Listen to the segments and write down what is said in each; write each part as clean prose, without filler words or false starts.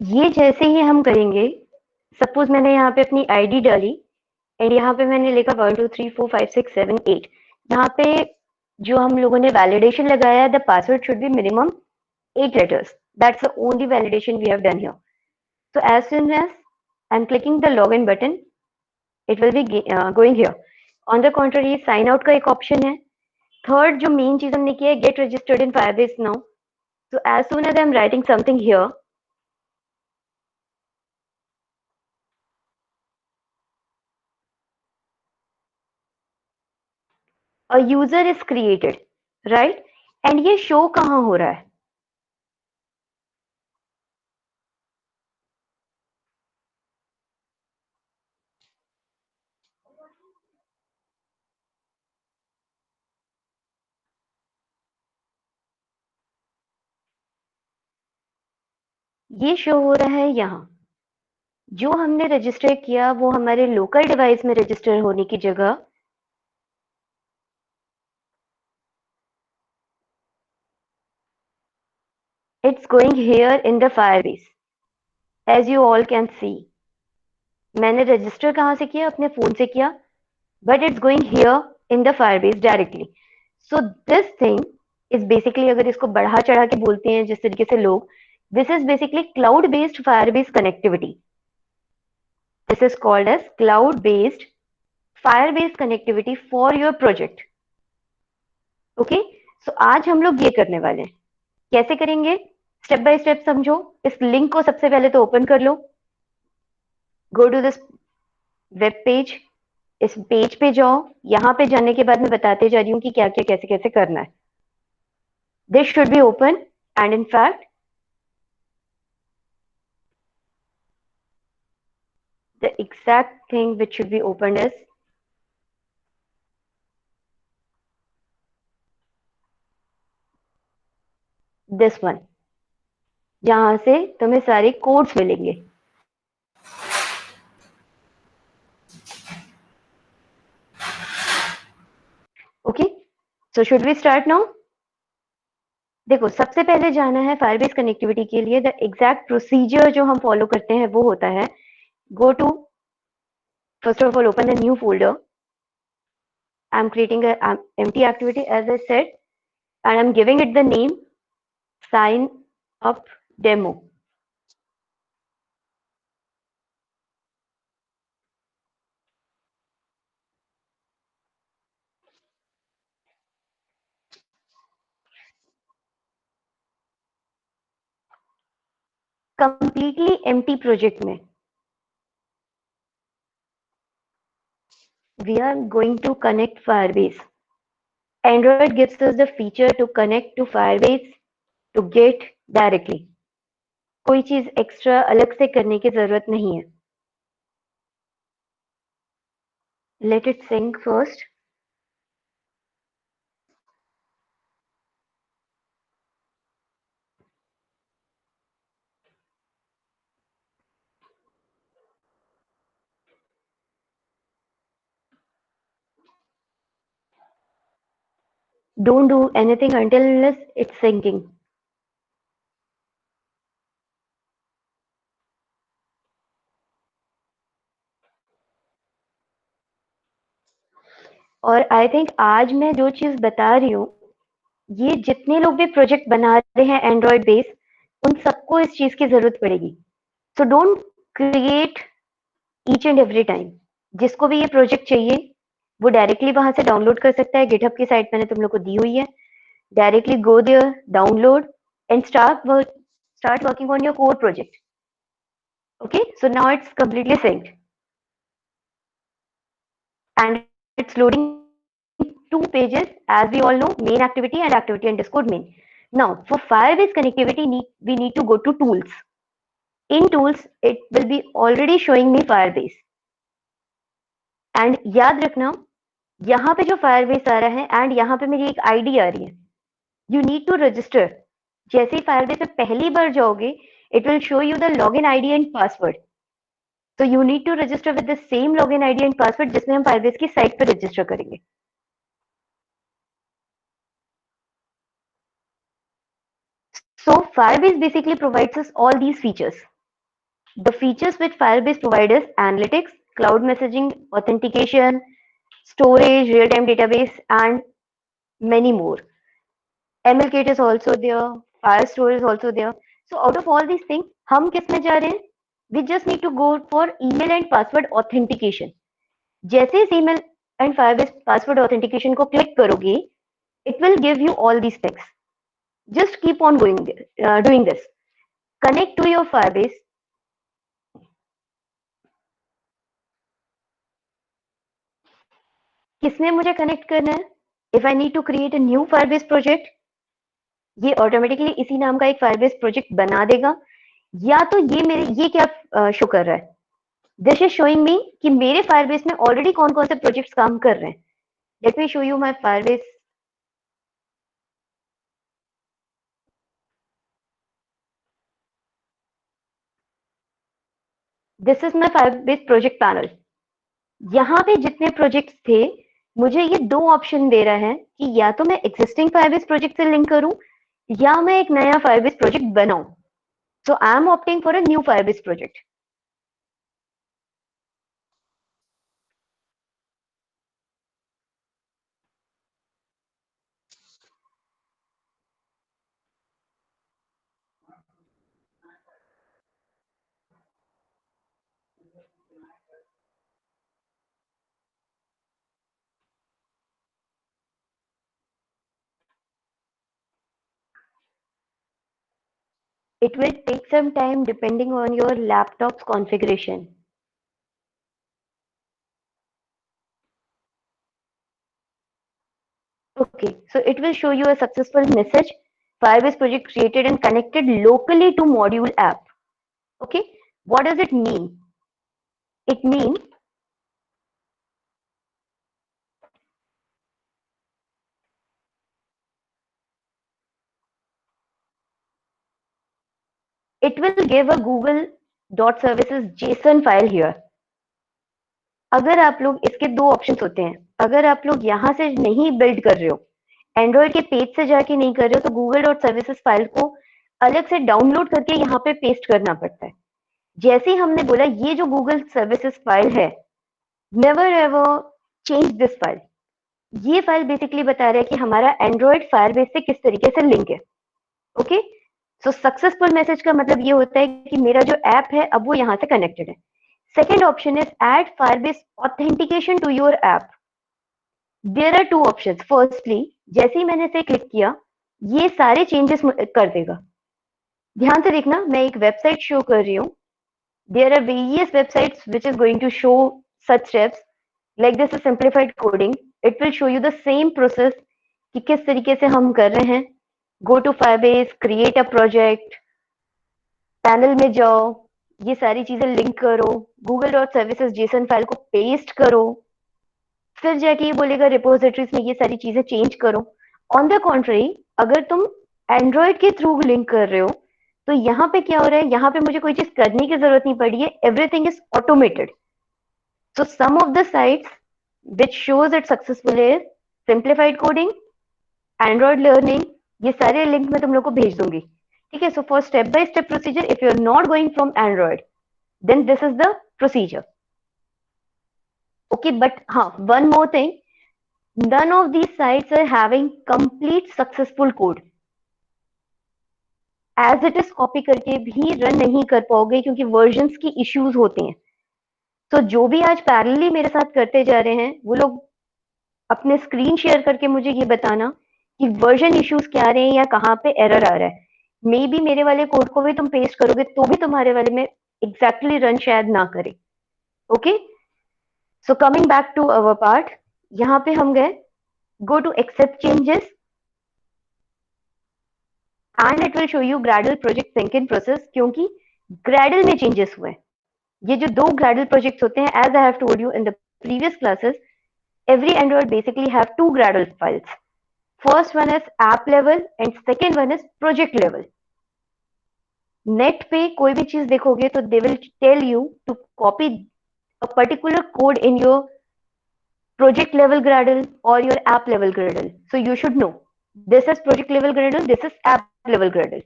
ये जैसे ही हम करेंगे, सपोज मैंने यहाँ पे अपनी आईडी डाली एंड यहाँ पे मैंने लिखा 1 2 3 4 5 6 7 8। यहाँ पे जो हम लोगों ने वैलिडेशन लगाया, the password should be minimum 8 letters. That's the only validation we have done here. So as soon as I'm clicking the login button, it will be going here. On the contrary, sign out का एक option है. Third जो main चीज हमने किया है, get registered in Firebase now. So as soon as I'm writing something here, a user is created, right? And ये show कहाँ हो रहा है? ये शो हो रहा है यहाँ. जो हमने रजिस्टर किया वो हमारे लोकल डिवाइस में रजिस्टर होने की जगह it's going here in the Firebase. As you all can see, मैंने रजिस्टर कहाँ से किया? अपने फोन से किया, but it's going here in the Firebase directly. So this thing is basically, अगर इसको बढ़ा चढ़ा के बोलते हैं जिस तरीके से लोग, this is basically cloud based Firebase connectivity. This is called as cloud based Firebase connectivity for your project. Okay, so आज हम लोग ये करने वाले हैं. कैसे करेंगे? स्टेप बाय स्टेप समझो. इस लिंक को सबसे पहले तो ओपन कर लो. Go to this web page. इस पेज पे जाओ. यहाँ पे जाने के बाद मैं बताते जा रही हूँ कि क्या क्या कैसे कैसे करना है. This should be open and in fact the exact thing which should be opened is this one, जहां से तुम्हें सारे कोड्स मिलेंगे. Okay, so should we start now? देखो, सबसे पहले जाना है फायरबेस कनेक्टिविटी के लिए. द एग्जैक्ट प्रोसीजर जो हम फॉलो करते हैं वो होता है, go to, first of all open the new folder. I'm creating an empty activity as I said, and I'm giving it the name sign up demo. Completely empty project में we are going to connect Firebase. Android gives us the feature to connect to Firebase to get directly. कोई चीज extra अलग से करने की जरूरत नहीं है. Let it sync first. Don't do anything until unless it's syncing. और आई थिंक आज मैं जो चीज बता रही हूँ, ये जितने लोग भी प्रोजेक्ट बना रहे हैं एंड्रॉइड बेस, उन सबको इस चीज की जरूरत पड़ेगी. So don't create each and every time. जिसको भी ये प्रोजेक्ट चाहिए वो डायरेक्टली वहां से डाउनलोड कर सकता है. गिटहब की साइट मैंने तुम लोग को दी हुई है. Directly go there, download and start working on your core project. Okay, so now it's completely synced and it's loading two pages, as we all know, main activity and activity underscore main. Now for Firebase connectivity we need to go to tools. In tools it will be already showing me Firebase. And याद रखना, यहाँ पे जो Firebase आ रहा है and यहाँ पे मेरी एक आईडी आ रही है. You need to register. जैसे ही Firebase में पहली बार जाओगे, it will show you the login ID and password. So you need to register with the same login ID and password जिसमें हम Firebase की साइट पर रजिस्टर करेंगे. So Firebase basically provides us all these features. The features which Firebase provide is analytics, cloud messaging, authentication, storage, real-time database, and many more. MLKit is also there, Firestore is also there. So out of all these things, हम किस में जा रहे हैं? We just need to go for email and password authentication. जैसे इस email and Firebase password authentication को click करोगे, it will give you all these things. Just keep on doing this. Connect to your Firebase. किसने मुझे connect करना है? If I need to create a new Firebase project, ये automatically इसी नाम का एक Firebase प्रोजेक्ट बना देगा, या तो ये क्या शो कर रहा है? दिस इज शोइंग मी कि मेरे Firebase में ऑलरेडी कौन कौन से प्रोजेक्ट्स काम कर रहे हैं. Let me show you my Firebase. This is my Firebase project panel. यहाँ पे जितने प्रोजेक्ट्स थे, मुझे ये दो ऑप्शन दे रहा है कि या तो मैं एग्जिस्टिंग Firebase प्रोजेक्ट से लिंक करूं या मैं एक नया Firebase प्रोजेक्ट बनाऊं. So I am opting for a new Firebase project. It will take some time depending on your laptop's configuration. Okay, so it will show you a successful message. Firebase project created and connected locally to module app. Okay, what does it mean? It means it will give a Google.services JSON file here. अगर आप लोग इसके दो options होते हैं. अगर आप लोग यहाँ से नहीं बिल्ड कर रहे हो, एंड्रॉइड के पेज से जाके नहीं कर रहे हो, तो Google.services फाइल को अलग से डाउनलोड करके यहाँ पे पेस्ट करना पड़ता है. जैसे ही हमने बोला ये जो गूगल सर्विसेज फाइल है, never ever change this file. ये फाइल बेसिकली बता रहा है कि हमारा एंड्रॉइड फायरबेस से किस तरीके से लिंक है. ओके, सो सक्सेसफुल मैसेज का मतलब ये होता है कि मेरा जो ऐप है अब वो यहाँ से कनेक्टेड है. Second option is add Firebase authentication to your app. There are two options. Firstly, जैसे ही मैंने इसे क्लिक किया, ये सारे चेंजेस कर देगा. ध्यान से देखना, मैं एक वेबसाइट शो कर रही हूँ. There are various websites which is going to show such steps. Like this is simplified coding. It will show you the same process कि किस तरीके से हम कर रहे हैं. Go to Firebase, create a project, panel में जाओ, ये सारी चीजें लिंक करो, Google.services JSON फाइल को पेस्ट करो, फिर जाके ये बोलेगा रिपोजिटरीज में ये सारी चीजें चेंज करो. ऑन द कॉन्ट्री, अगर तुम एंड्रॉइड के थ्रू लिंक कर रहे हो, तो यहाँ पे क्या हो रहा है, यहाँ पे मुझे कोई चीज करने की जरूरत नहीं पड़ी है. Everything is automated. So some of the sites which shows it successful is simplified coding, Android learning. ये सारे लिंक मैं तुम लोग को भेज दूंगी. ठीक है, so for step by step procedure, if you are not going from Android, then this is the procedure. Okay, but हाँ, one more thing, none of these sites are having complete successful code. As it is copy करके भी run नहीं कर पाओगे क्योंकि versions की issues होते हैं. तो जो भी आज पैरेलली मेरे साथ करते जा रहे हैं, वो लोग अपने स्क्रीन शेयर करके मुझे ये बताना कि वर्जन इश्यूज क्या आ रहे हैं या कहाँ पे एरर आ रहा है. मे बी मेरे वाले कोड को भी तुम पेस्ट करोगे तो भी तुम्हारे वाले में एग्जैक्टली रन शायद ना करे. Okay, so coming back to our part, यहाँ पे हम गए go to accept changes and it will show you Gradle project sync in process. क्योंकि Gradle में changes हुए. ये जो दो Gradle projects होते हैं, as I have told you in the previous classes, every Android basically have two Gradle files. First one is app level and second one is project level. Net पे कोई भी चीज देखोगे तो they will tell you to copy a particular code in your project level Gradle or your app level Gradle. So you should know this is project level Gradle, this is app level Gradle.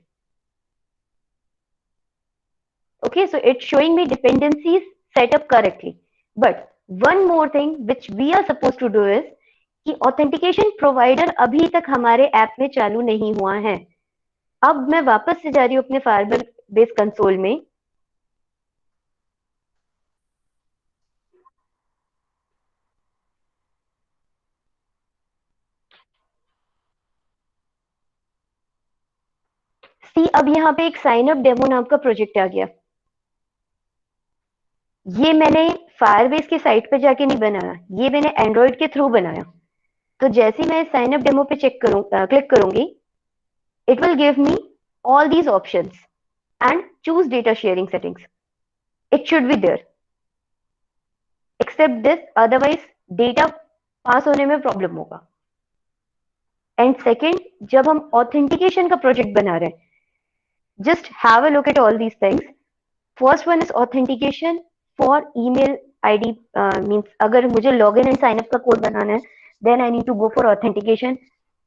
Okay, Okay, so it's showing me dependencies set up correctly. But one more thing which we are supposed to do is कि authentication provider अभी तक हमारे app में चालू नहीं हुआ है। अब मैं वापस से जा रही हूँ अपने फायरबेस कंसोल में। सी अब यहाँ पे एक साइन अप डेमो नाम का प्रोजेक्ट आ गया। ये मैंने फायरबेस की साइट पे जाके नहीं बनाया, ये मैंने एंड्रॉइड के थ्रू बनाया। तो जैसे मैं साइन अप डेमो पे क्लिक करूंगी, it will give me all these options and choose data sharing settings. It should be there. Except this, otherwise data पास होने में प्रॉब्लम होगा। एंड सेकेंड, जब हम ऑथेंटिकेशन का प्रोजेक्ट बना रहे हैं, just have a look at all these things. First one is authentication for email ID, means अगर मुझे login and sign up का कोड बनाना है, then I need to go for authentication.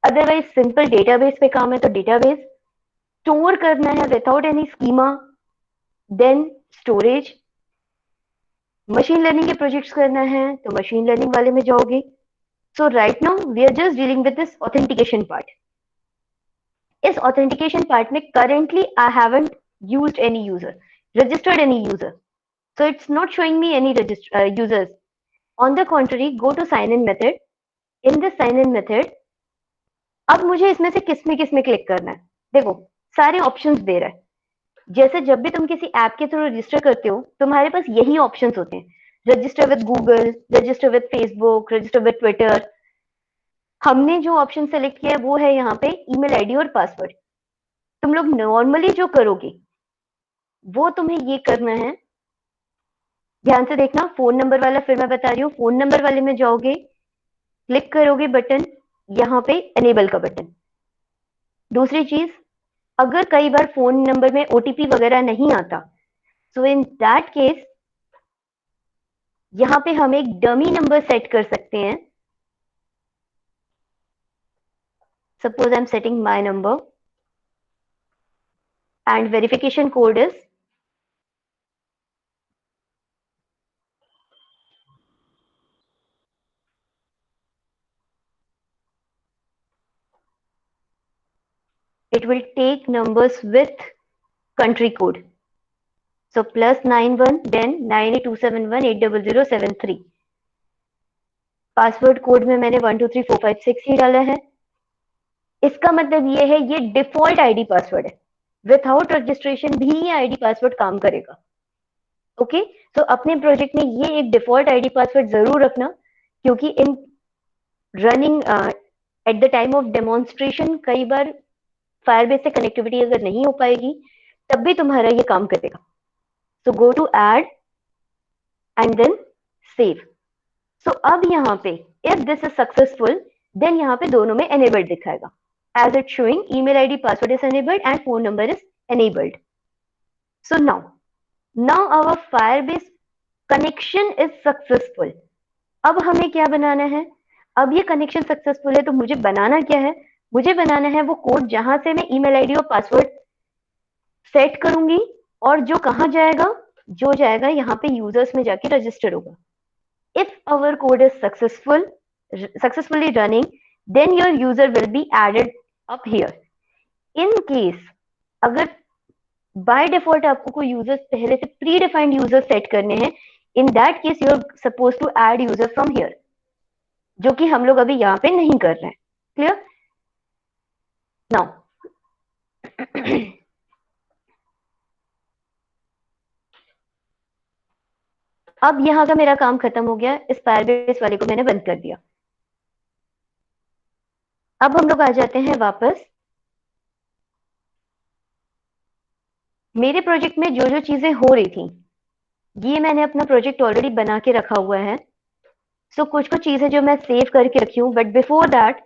Otherwise simple database पे काम है तो database store करना है without any schema, then storage. Machine learning के प्रोजेक्ट्स करना है तो मशीन लर्निंग वाले में जाओगे। So right now we are just dealing with this authentication part. इस ऑथेंटिकेशन पार्ट में currently I haven't used any user, registered any user, so it's not showing me any users. On the contrary, go to sign in method. In this sign in method, अब मुझे इसमें से किस में click करना है। देखो सारे ऑप्शंस दे रहा है। जैसे जब भी तुम किसी ऐप के थ्रू रजिस्टर करते हो, तुम्हारे पास यही ऑप्शंस होते हैं, register with Google, register with Facebook, register with Twitter. हमने जो ऑप्शन सेलेक्ट किया है वो है यहाँ पे ईमेल आईडी और पासवर्ड। तुम लोग नॉर्मली जो करोगे वो तुम्हें ये करना है, ध्यान से देखना। फोन नंबर वाला फिर मैं बता रही हूँ, फोन नंबर वाले में जाओगे, क्लिक करोगे बटन, यहाँ पे एनेबल का बटन। दूसरी चीज, अगर कई बार फोन नंबर में ओटीपी वगैरह नहीं आता, सो इन दैट केस यहाँ पे हम एक डमी नंबर सेट कर सकते हैं। Suppose I am setting my number and verification code is it will take numbers with country code, so +91 then 9827180073। Password code में मैंने 123456 ही डाला है। इसका मतलब ये है ये डिफॉल्ट आईडी पासवर्ड है, विदाउट रजिस्ट्रेशन भी ये आईडी पासवर्ड काम करेगा। ओके, तो अपने प्रोजेक्ट में ये एक डिफॉल्ट आईडी पासवर्ड जरूर रखना, क्योंकि इन running at the time of demonstration कई बार फायरबेस से कनेक्टिविटी अगर नहीं हो पाएगी तब भी तुम्हारा ये काम करेगा। So go to add and then save. So अब यहाँ पे if this is successful, then यहाँ पे दोनों में enabled दिखाएगा, as it's showing email id password is enabled and phone number is enabled. So now our Firebase connection is successful. अब हमें क्या बनाना है, अब ये कनेक्शन सक्सेसफुल है तो मुझे बनाना क्या है, मुझे बनाना है वो कोड जहां से मैं ईमेल आईडी और पासवर्ड सेट करूंगी और जो कहां जाएगा, जो जाएगा यहाँ पे यूजर्स में जाके रजिस्टर होगा। If our code is successfully running, then your user will be added up here. In case अगर बाय डिफॉल्ट आपको कोई यूजर्स पहले से प्री डिफाइंड यूजर सेट करने हैं, in that case you are suppose to add user from here, जो कि हम लोग अभी यहाँ पे नहीं कर रहे हैं। क्लियर? नाउ अब यहाँ का मेरा काम खत्म हो गया, इस फायरबेस वाले को मैंने बंद कर दिया। अब हम लोग आ जाते हैं वापस मेरे प्रोजेक्ट में जो जो चीजें हो रही थी, ये मैंने अपना प्रोजेक्ट ऑलरेडी बना के रखा हुआ है। सो कुछ कुछ चीजें जो मैं सेव करके रखी हूँ, बट बिफोर दैट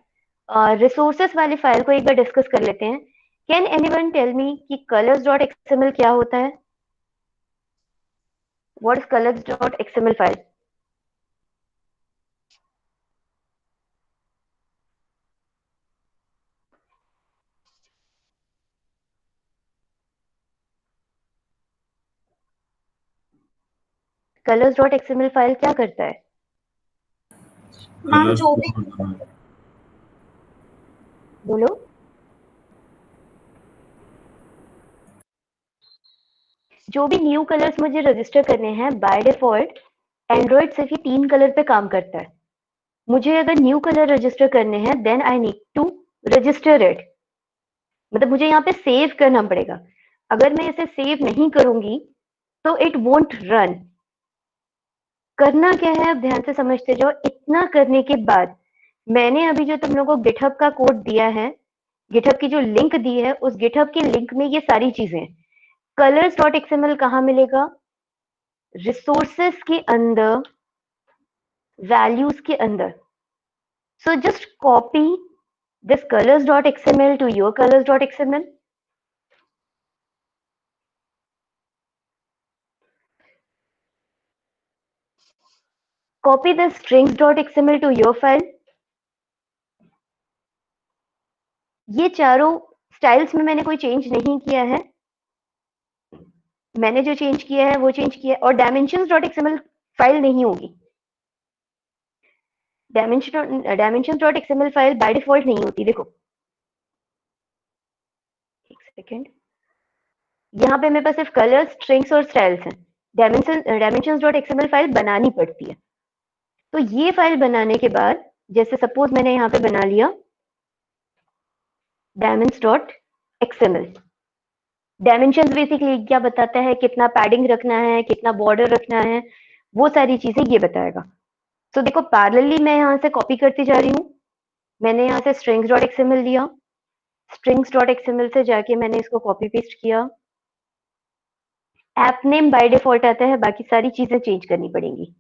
रिसोर्सेस वाली फाइल को एक बार डिस्कस कर लेते हैं। कैन एनीवन टेल मी कि colors.xml क्या होता है? What is colors.xml file? colors.xml file क्या करता है? मैम जो भी बोलो। जो भी न्यू कलर्स मुझे रजिस्टर करने हैं बाय डिफॉल्ट एंड्रॉइड सिर्फ ही 3 कलर पे काम करता है। मुझे अगर न्यू कलर रजिस्टर करने हैं then I need to register it, मतलब मुझे यहाँ पे सेव करना पड़ेगा। अगर मैं इसे सेव नहीं करूंगी तो इट वोंट रन। करना क्या है अब ध्यान से समझते जाओ। इतना करने के बाद मैंने अभी जो तुम लोगों को गिटहब का कोड दिया है, गिटहब की जो लिंक दी है, उस गिटहब की लिंक में ये सारी चीजें हैं। colors.xml कहाँ मिलेगा? रिसोर्सेस के अंदर, वैल्यूज के अंदर। So just copy this colors.xml to your colors.xml. Copy the strings.xml to your file. ये चारों स्टाइल्स में मैंने कोई चेंज नहीं किया है, मैंने जो चेंज किया है वो चेंज किया है। और dimensions.xml फाइल नहीं होगी। dimensions.xml फाइल बाय डिफॉल्ट नहीं होती। देखो एक सेकेंड, यहाँ पे मेरे पास सिर्फ कलर्स, स्ट्रिंग्स और स्टाइल्स हैं। dimensions.xml फाइल बनानी पड़ती है। तो ये फाइल बनाने के बाद जैसे सपोज मैंने यहाँ पे बना लिया dimensions.xml। डायमेंशंस बेसिकली क्या बताता है, कितना पैडिंग रखना है, कितना बॉर्डर रखना है, वो सारी चीजें ये बताएगा। तो देखो पैरेलली मैं यहाँ से कॉपी करती जा रही हूँ। मैंने यहाँ से strings.xml लिया, strings.xml से जाके मैंने इसको कॉपी पेस्ट किया। ऐप नेम बाय डिफॉल्ट आता है, बाकी सारी चीजें चेंज करनी पड़ेंगी।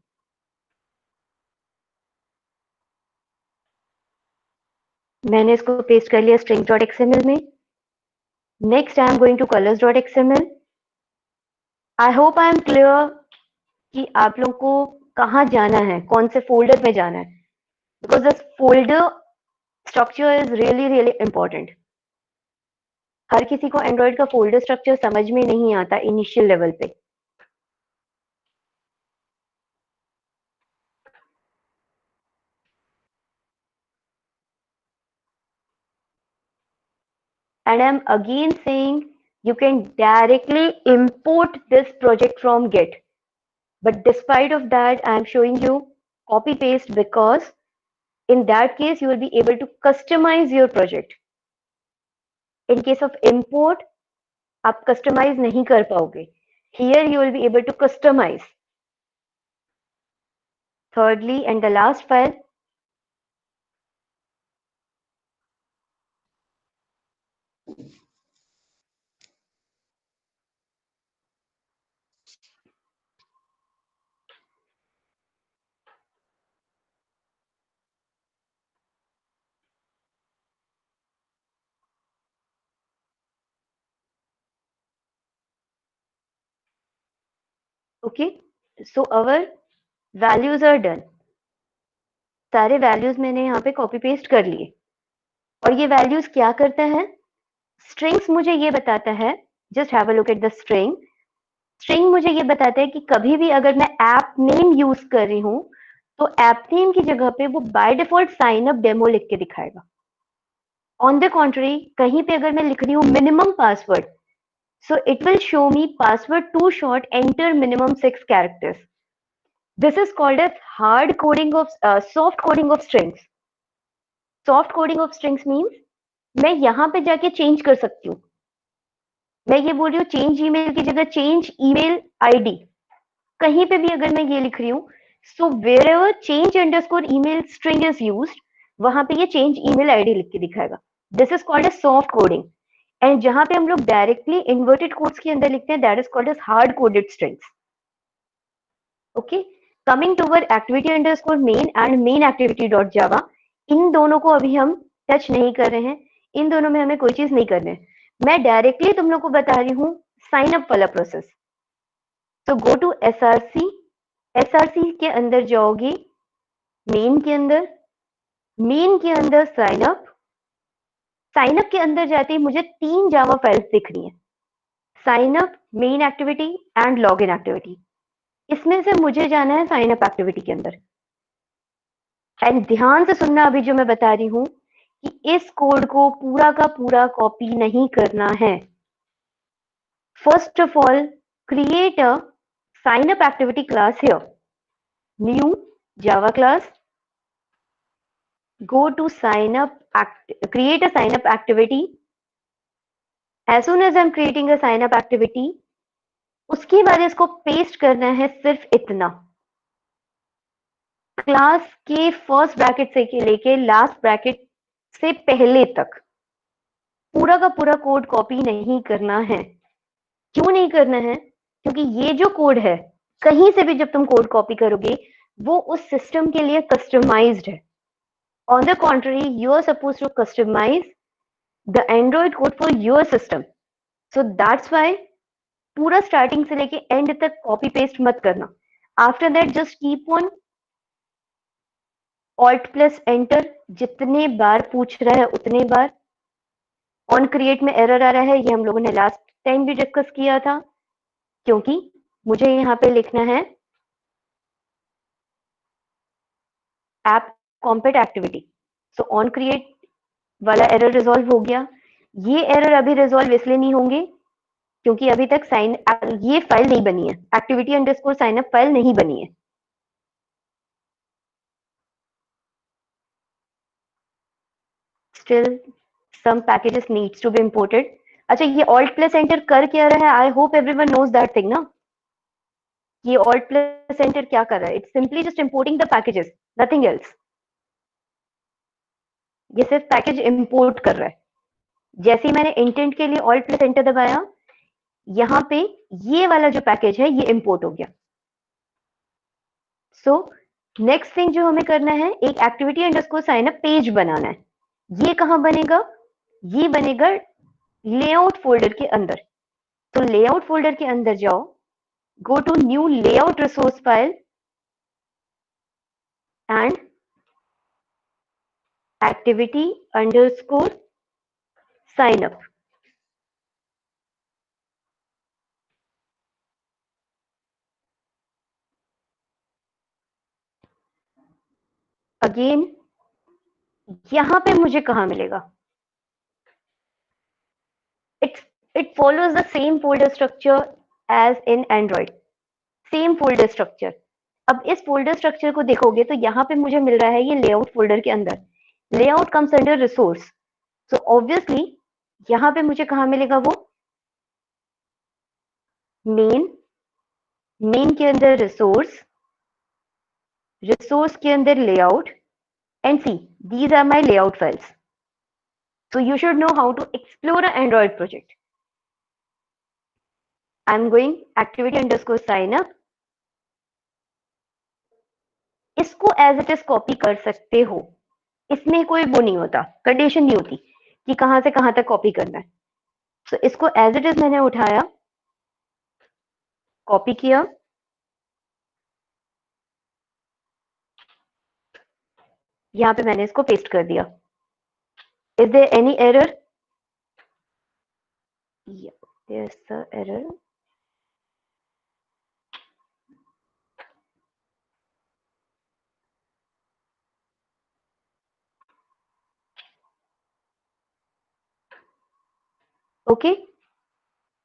मैंने इसको पेस्ट कर लिया strings.xml में। Next I am going to colors.xml। I hope I am clear कि आप लोगों को कहाँ जाना है, कौन से फोल्डर में जाना है, because this folder structure is really really important. हर किसी को एंड्रॉइड का फोल्डर स्ट्रक्चर समझ में नहीं आता इनिशियल लेवल पे। And I'm again saying you can directly import this project from Git. But despite of that, I'm showing you copy paste because in that case, you will be able to customize your project. In case of import, आप customize नहीं कर पाओगे. Here you will be able to customize. Thirdly, and the last file, okay, so our values are done. सारे values मैंने यहाँ पे copy paste कर लिए। और ये वैल्यूज क्या करता है? स्ट्रिंग्स मुझे ये बताता है, just have a look at the string. String मुझे ये बताता है कि कभी भी अगर मैं ऐप नेम यूज कर रही हूँ तो ऐप नेम की जगह पे वो by default sign up demo लिख के दिखाएगा। ऑन द कॉन्ट्री, कहीं पे अगर मैं लिख रही हूँ minimum password, so it will show me password too short, enter minimum 6 characters. This is called as hard coding of soft coding of strings. Soft coding of strings means मैं यहाँ पे जाके चेंज कर सकती हूँ। मैं ये बोल रही हूँ चेंज ईमेल की जगह चेंज ईमेल आईडी। कहीं पे भी अगर मैं ये लिख रही हूँ, so wherever change underscore email string is used, वहां पे ये चेंज ईमेल आईडी लिख के दिखाएगा। This is called as soft coding. And जहां पे हम लोग डायरेक्टली इन्वर्टेड कोड्स के अंदर लिखते हैं, that is called as hard coded strings. Okay, coming to word activity underscore main and main activity dot Java, इन दोनों को अभी हम टच नहीं कर रहे हैं। इन दोनों में हमें कोई चीज नहीं करना है। मैं डायरेक्टली तुम लोग को बता रही हूँ साइन अप वाला प्रोसेस। तो गो टू एसआरसी, एसआरसी के अंदर जाओगी, मेन के अंदर, मेन के अंदर साइन अप, साइन अप के अंदर जाते ही मुझे 3 जावा फाइल्स दिख रही हैं, sign up, main activity and log in activity. इसमें से मुझे जाना है साइन अप एक्टिविटी के अंदर। एंड ध्यान से सुनना अभी जो मैं बता रही हूं कि इस कोड को पूरा का पूरा कॉपी नहीं करना है। First of all, create a sign up activity class here. New Java class. Go to sign up, create a sign up activity. As soon as I'm creating a sign up activity, उसके बाद इसको paste करना है सिर्फ इतना, class के first bracket से लेके लास्ट ब्रैकेट से पहले तक पूरा का पूरा कोड कॉपी नहीं करना है। क्यों नहीं करना है? क्योंकि ये जो कोड है, कहीं से भी जब तुम कोड कॉपी करोगे वो उस सिस्टम के लिए कस्टमाइज्ड है। On the contrary, you are suppose to customise the Android code for your system. So that's why पूरा स्टार्टिंग से लेके एंड तक कॉपी पेस्ट मत करना। After that just keep on alt plus enter, जितने बार पूछ रहा है उतने बार। ऑन क्रिएट में एरर आ रहा है, ये हम लोगों ने लास्ट टाइम भी डिस्कस किया था, क्योंकि मुझे यहाँ पे लिखना है app compete activity. So on create वाला एरर रिजॉल्व हो गया। ये एरर अभी रिजॉल्व इसलिए नहीं होंगे क्योंकि अभी तक ये फाइल नहीं बनी है, activity underscore sign up file नहीं बनी है। Still some packages needs to be imported. अच्छा, ये ऑल्ट प्लस एंटर कर क्या रहा है? I hope everyone knows that thing ना। ये ऑल्ट प्लस एंटर क्या कर रहा है? It's simply just importing the packages, nothing else. ये सिर्फ पैकेज इंपोर्ट कर रहा है। जैसे ही मैंने इंटेंट के लिए ऑल्ट प्लस एंटर दबाया, यहाँ पे ये वाला जो पैकेज है ये इंपोर्ट हो गया। सो नेक्स्ट थिंग जो हमें करना है, एक activity underscore sign up page बनाना है। ये कहां बनेगा? ये बनेगा लेआउट फोल्डर के अंदर। तो लेआउट फोल्डर के अंदर जाओ, go to new layout resource file and activity underscore sign up. Again यहां पे मुझे कहां मिलेगा? It follows the same folder structure as in Android, same folder structure. अब इस फोल्डर स्ट्रक्चर को देखोगे तो यहाँ पे मुझे मिल रहा है ये लेआउट फोल्डर के अंदर। Layout comes under resource. So obviously यहाँ पे मुझे कहाँ मिलेगा? वो मेन, मेन के अंदर रिसोर्स, रिसोर्स के अंदर layout, and see these are my layout files. So you should know how to explore an Android project. I'm going activity underscore sign up. इसको एज इट इज कॉपी कर सकते हो, इसमें कोई वो नहीं होता, कंडीशन नहीं होती कि कहां से कहां तक कॉपी करना है। So इसको एज इट इज मैंने उठाया, कॉपी किया, यहां पे मैंने इसको पेस्ट कर दिया। Is there any error? There's the error. Okay,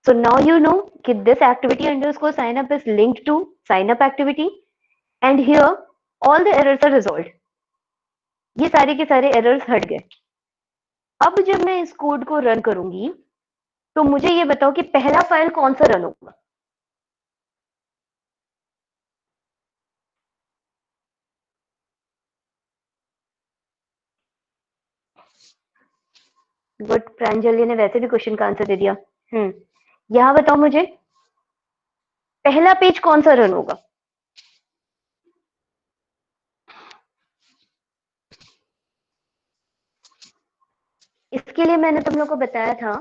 so now you know that this activity underscore sign up is linked to sign up activity, and here all the errors are resolved. ये सारे के सारे errors हट गए। अब जब मैं इस कोड को रन करूंगी तो मुझे ये बताओ कि पहला फाइल कौन सा रन होगा? गुड, प्रांजलि ने वैसे भी क्वेश्चन का आंसर दे दिया। यहां बताओ मुझे पहला पेज कौन सा रन होगा? इसके लिए मैंने तुम लोग को बताया था,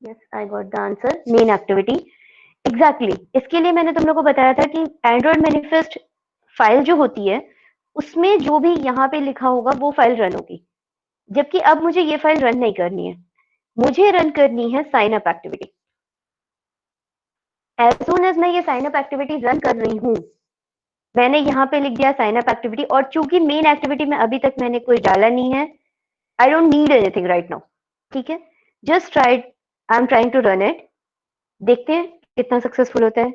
yes I got the answer, main activity. Exactly, इसके लिए मैंने तुम लोग को बताया था कि एंड्रॉइड मैनिफेस्ट फाइल जो होती है उसमें जो भी यहाँ पे लिखा होगा वो फाइल रन होगी। जबकि अब मुझे ये फाइल रन नहीं करनी है, मुझे रन करनी है sign up activity. As soon as मैं ये साइन अप एक्टिविटी रन कर रही हूँ, मैंने यहाँ पे लिख दिया साइन अप एक्टिविटी, और चूंकि मेन एक्टिविटी में अभी तक मैंने कोई डाला नहीं है, I don't need anything right now. ठीक है, just try, I am trying to run it, देखते हैं कितना सक्सेसफुल होता है।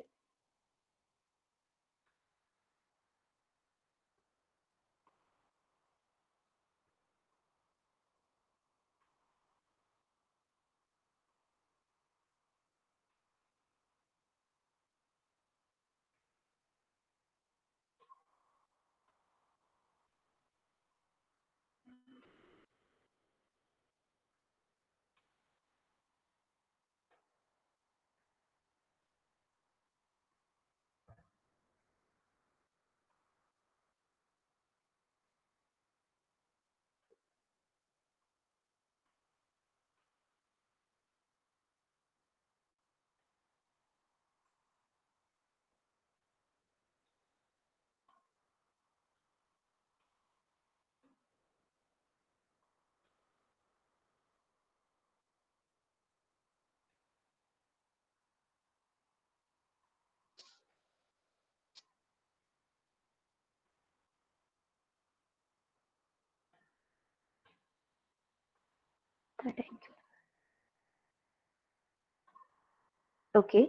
Okay,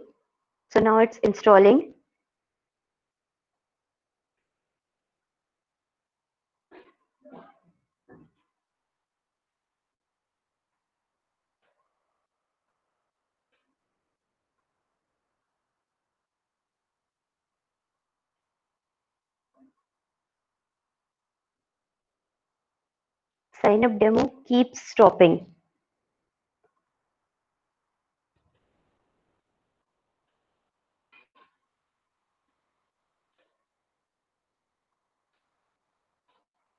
so now it's installing. Sign up demo keeps stopping.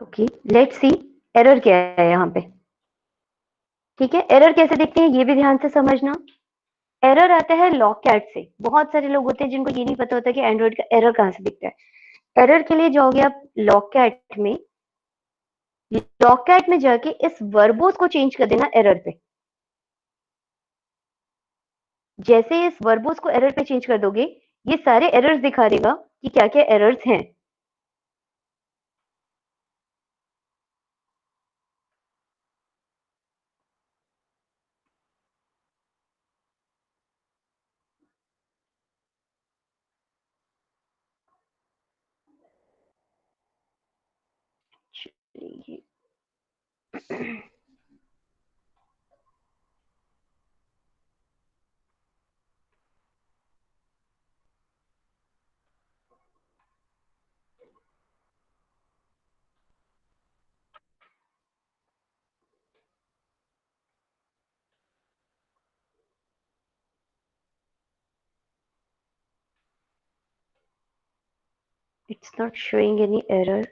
Okay, let's see error क्या है यहाँ पे। ठीक है, एरर कैसे देखते हैं ये भी ध्यान से समझना। एरर आता है लॉकैट से। बहुत सारे लोग होते हैं जिनको ये नहीं पता होता कि एंड्रॉइड का एरर कहाँ से दिखता है। एरर के लिए जाओगे आप लॉकैट में, लॉकैट में जाके इस वर्बोस को चेंज कर देना एरर पे। जैसे इस वर्बोस को एरर पे चेंज कर दोगे, ये सारे एरर्स दिखा देगा कि क्या क्या एरर्स हैं। It's not showing any error.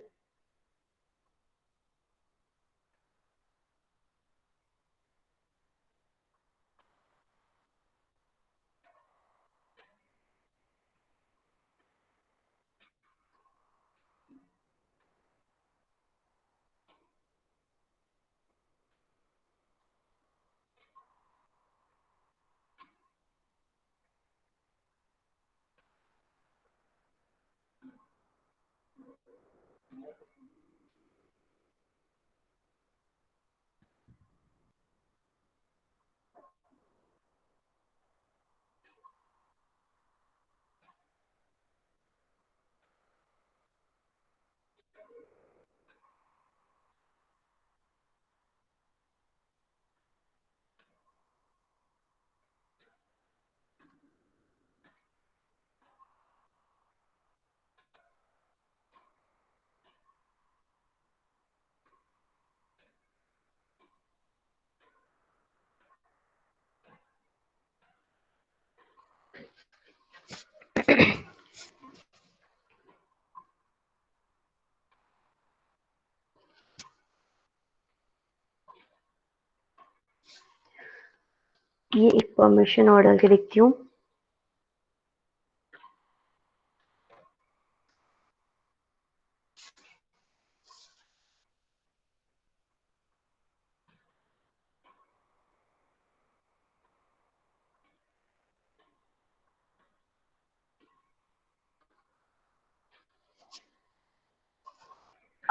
ये एक परमिशन और डाल के देखती हूँ।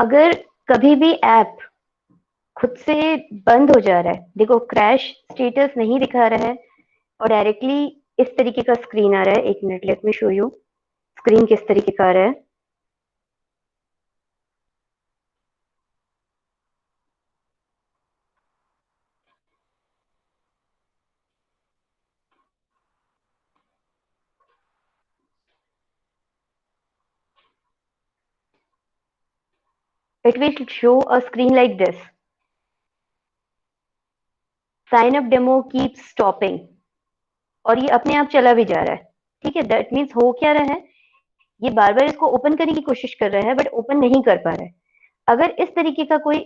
अगर कभी भी ऐप खुद से बंद हो जा रहा है, देखो क्रैश स्टेटस नहीं दिखा रहा है और डायरेक्टली इस तरीके का स्क्रीन आ रहा है। एक minute, let me show you screen किस तरीके का आ रहा है। It will show a screen like this. Sign up demo keeps stopping. और ये अपने आप चला भी जा रहा है। ठीक है, दैट मीन्स हो क्या रहा है, ये बार बार इसको ओपन करने की कोशिश कर रहा है बट ओपन नहीं कर पा रहा है। अगर इस तरीके का कोई,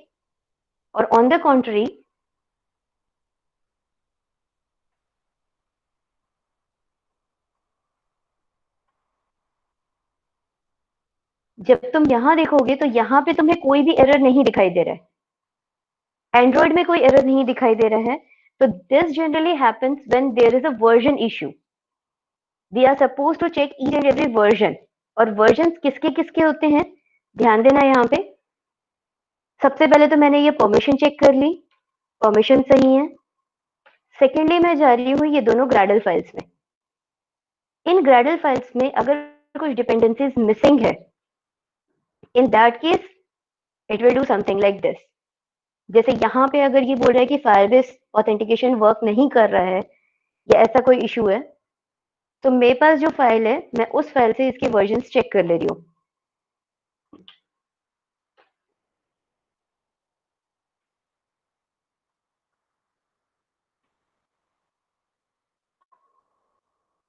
और ऑन द कॉन्ट्री, जब तुम यहां देखोगे तो यहां पे तुम्हें कोई भी एरर नहीं दिखाई दे रहा है, एंड्रॉइड में कोई एरर नहीं दिखाई दे रहा है। तो this generally happens when there is a version issue. We are suppose to check each and every version. और वर्जन किसके किसके होते हैं, ध्यान देना यहाँ पे। सबसे पहले तो मैंने ये परमिशन चेक कर ली, परमिशन सही है। सेकेंडली मैं जा रही हूँ ये दोनों ग्रैडल फाइल्स में। इन ग्रैडल फाइल्स में अगर कुछ डिपेंडेंसीज मिसिंग है, इन that case it will do something like this. जैसे यहाँ पे अगर ये बोल रहा है कि फायरबेस ऑथेंटिकेशन वर्क नहीं कर रहा है या ऐसा कोई इशू है, तो मेरे पास जो फाइल है मैं उस फाइल से इसके वर्जन्स चेक कर ले रही हूँ।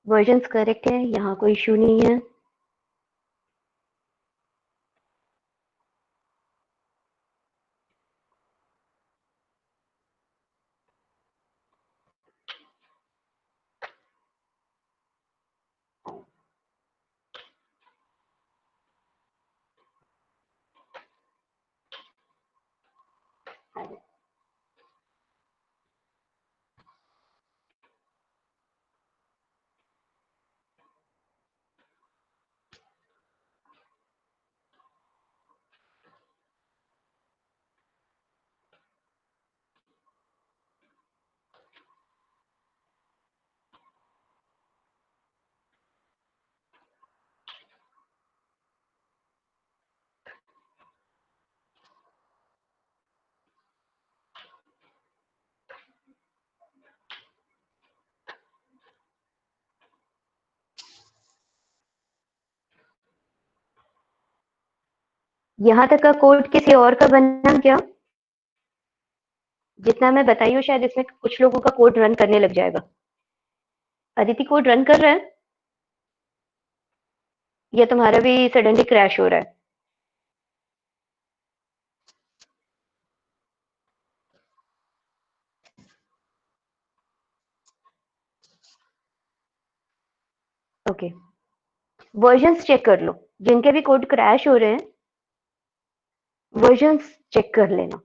वर्जन्स करेक्ट है, यहाँ कोई इशू नहीं है। यहाँ तक का कोड किसी और का बनना क्या? जितना मैं बताई हूँ शायद इसमें कुछ लोगों का कोड रन करने लग जाएगा। अदिति कोड रन कर रहा है या तुम्हारा भी सडनली क्रैश हो रहा है? ओके, वर्जन्स चेक कर लो, जिनके भी कोड क्रैश हो रहे हैं वर्जन्स चेक कर लेना।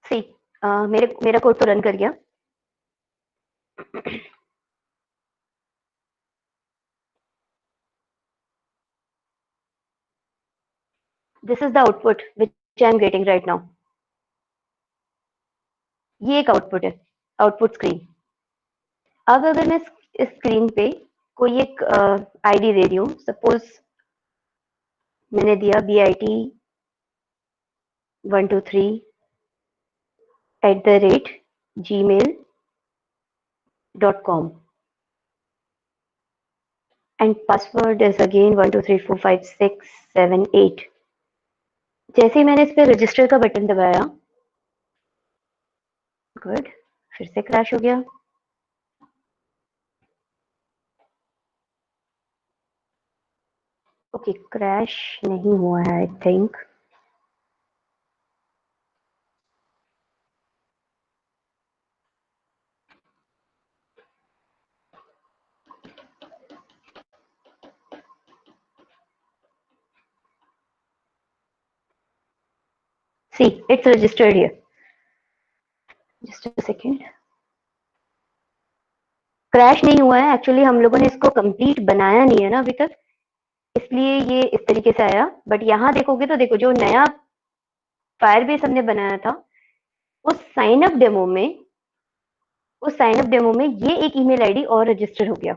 सी, मेरा कोड तो रन कर गया। This is the output which I am getting right now. ये एक आउटपुट है, आउटपुट स्क्रीन। अब अगर मैं इस स्क्रीन पे कोई एक आईडी दे रही हूँ, सपोज मैंने दिया bit123@gmail.com and password is again 1234567 8। जैसे ही मैंने इस पे रजिस्टर का बटन दबाया, गुड, फिर से क्रैश हो गया। ओके, क्रैश नहीं हुआ है I think. See it's registered here. Just a second. Crash नहीं हुआ है, एक्चुअली हम लोगों ने इसको कंप्लीट बनाया नहीं है ना अभी तक, इसलिए ये इस तरीके से आया। बट यहाँ देखोगे तो देखो, जो नया फायरबेस हमने बनाया था, उस साइन अप डेमो में ये एक ईमेल आईडी और रजिस्टर हो गया।